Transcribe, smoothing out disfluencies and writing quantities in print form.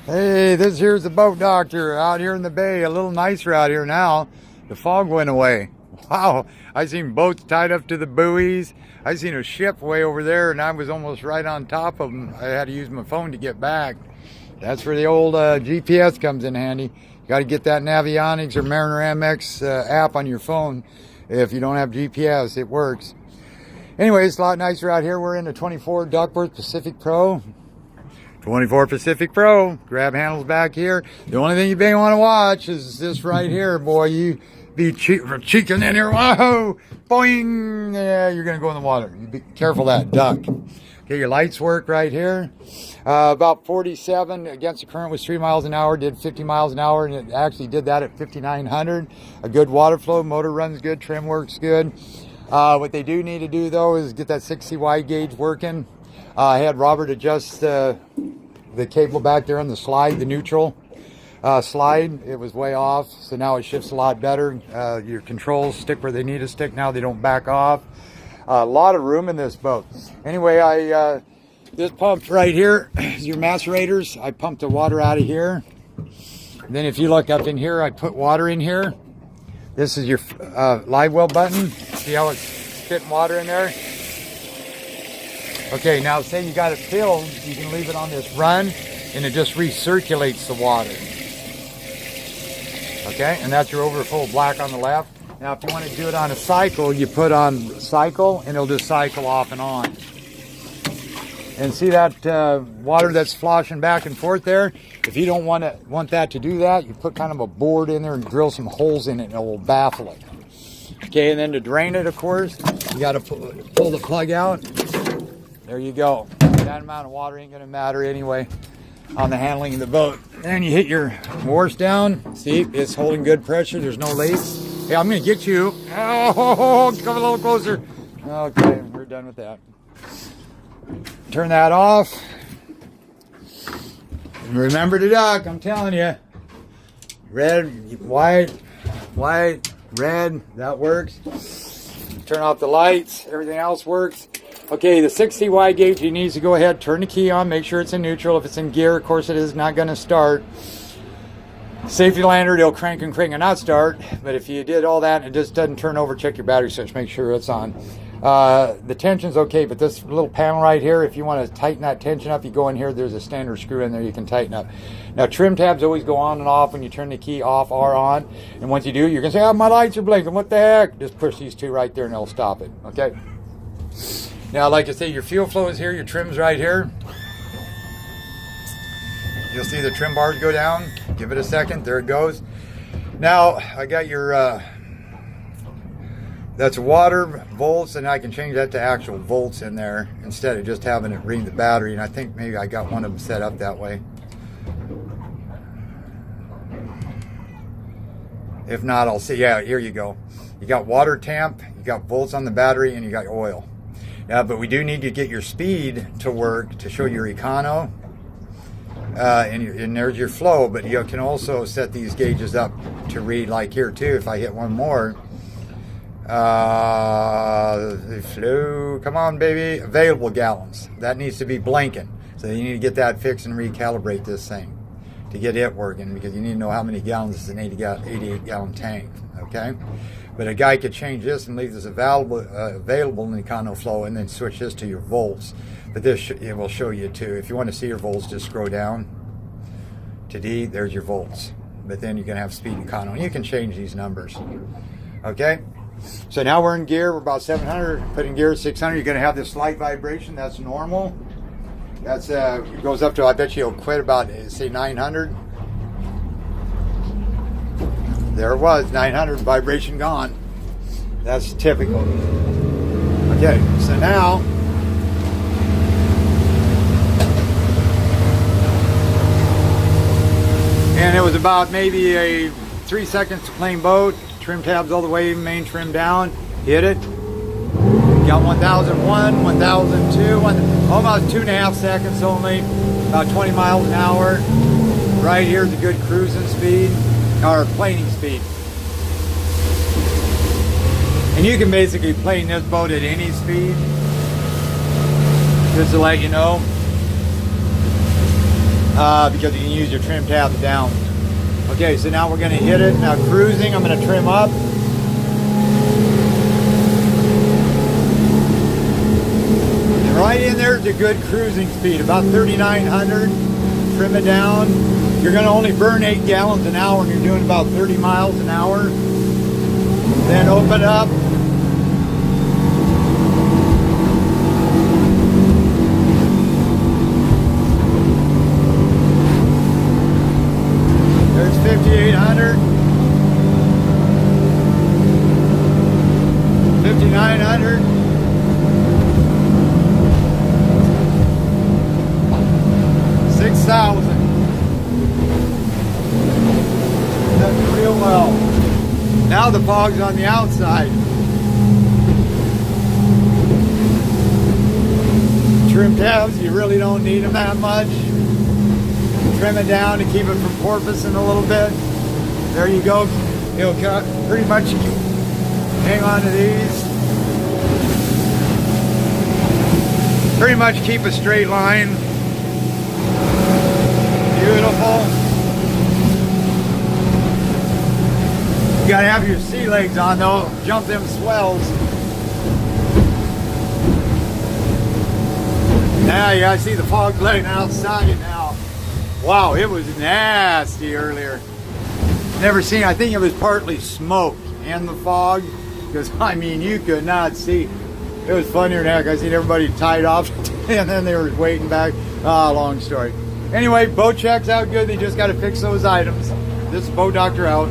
Hey, this here's the boat doctor out here in the bay. A little nicer out here now. The fog went away. Wow, I seen boats tied up to the buoys. I seen a ship way over there, and I was almost right on top of them. I had to use my phone to get back. That's where the old GPS comes in handy. You got to get that Navionics or Mariner MX app on your phone. If you don't have GPS, it works. Anyway, it's a lot nicer out here. We're in the 24 Duckworth Pacific Pro. 24 Pacific Pro, grab handles back here. The only thing you may want to watch is this right here, boy. You be cheeking in here, whoa, boing, yeah, you're gonna go in the water. You be careful of that duck. Okay, your lights work right here. About 47 against the current was 3 miles an hour, did 50 miles an hour, and it actually did that at 5,900. A good water flow, motor runs good, trim works good. What they do need to do though is get that 60 wide gauge working. I had Robert adjust the cable back there on the slide, the neutral slide. It was way off, so now it shifts a lot better. Your controls stick where they need to stick now. They don't back off. A lot of room in this boat. Anyway, this pump right here is your macerators. I pumped the water out of here. Then if you look up in here, I put water in here. This is your live well button. See how it's fitting water in there? Okay, now say you got it filled, you can leave it on this run and it just recirculates the water. Okay, and that's your overflow black on the left. Now if you want to do it on a cycle, you put on cycle and it'll just cycle off and on. And see that water that's sloshing back and forth there? If you don't want that to do that, you put kind of a board in there and drill some holes in it and it will baffle it. Okay, and then to drain it, of course, you got to pull the plug out. There you go. That amount of water ain't gonna matter anyway on the handling of the boat. And you hit your oars down. See, it's holding good pressure. There's no leaks. Hey, I'm gonna get you. Oh, come a little closer. Okay, we're done with that. Turn that off. And remember to duck, I'm telling you. Red, white, red, that works. Turn off the lights, everything else works. Okay, the 60 wide gauge, you need to go ahead, turn the key on, make sure it's in neutral. If it's in gear, of course it is not going to start. Safety lander, it'll crank and not start. But if you did all that and it just doesn't turn over, check your battery switch, make sure it's on. The tension's okay, but this little panel right here, if you want to tighten that tension up, you go in here, there's a standard screw in there you can tighten up. Now, trim tabs always go on and off when you turn the key off or on. And once you do, you're going to say, oh, my lights are blinking, what the heck? Just push these two right there and it'll stop it, okay? Now, like I say, your fuel flow is here, your trim's right here. You'll see the trim bars go down. Give it a second, there it goes. Now, I got your, that's water, volts, and I can change that to actual volts in there instead of just having it read the battery. And I think maybe I got one of them set up that way. If not, I'll see. Yeah, here you go. You got water temp, you got volts on the battery, and you got oil. But we do need to get your speed to work to show your econo. And there's your flow, but you can also set these gauges up to read like here too. If I hit one more, the flow, come on baby, available gallons. That needs to be blinking. So you need to get that fixed and recalibrate this thing to get it working, because you need to know how many gallons is an 88 gallon tank, okay? But a guy could change this and leave this available in the econo flow and then switch this to your volts. But this it will show you too. If you want to see your volts, just scroll down to D, there's your volts. But then you can have speed econo, and you can change these numbers, okay? So now we're in gear, we're about 700, put in gear 600, you're gonna have this slight vibration, that's normal. That's, it goes up to, I bet you it'll quit about, say 900. There it was, 900, vibration gone. That's typical. Okay, so now, and it was about maybe a 3 seconds to plain boat. Trim tabs all the way, main trim down, hit it. Got 1001, 1002, almost 2.5 seconds only, about 20 miles an hour. Right here's a good cruising speed, or planing speed. And you can basically plane this boat at any speed, just to let you know. because you can use your trim tabs down. Okay, so now we're going to hit it. Now cruising, I'm going to trim up. And right in there is a good cruising speed, about 3,900. Trim it down. You're going to only burn 8 gallons an hour and you're doing about 30 miles an hour. Then open up. There's 5,800. 5,900. 6,000. That's real well. Now the fog's on the outside. Trim tabs, you really don't need them that much. Trim it down to keep it from porpoising a little bit. There you go. It'll cut pretty much. Hang on to these. Pretty much keep a straight line. Beautiful. You gotta have your sea legs on though. Jump them swells. Now you gotta see the fog letting outside now. Wow, it was nasty earlier. Never seen, I think it was partly smoke and the fog, because I mean you could not see. It was funnier than heck. I seen everybody tied off and then they were waiting back. Long story. Anyway, boat checks out good. They just got to fix those items. This is Boat Doctor out.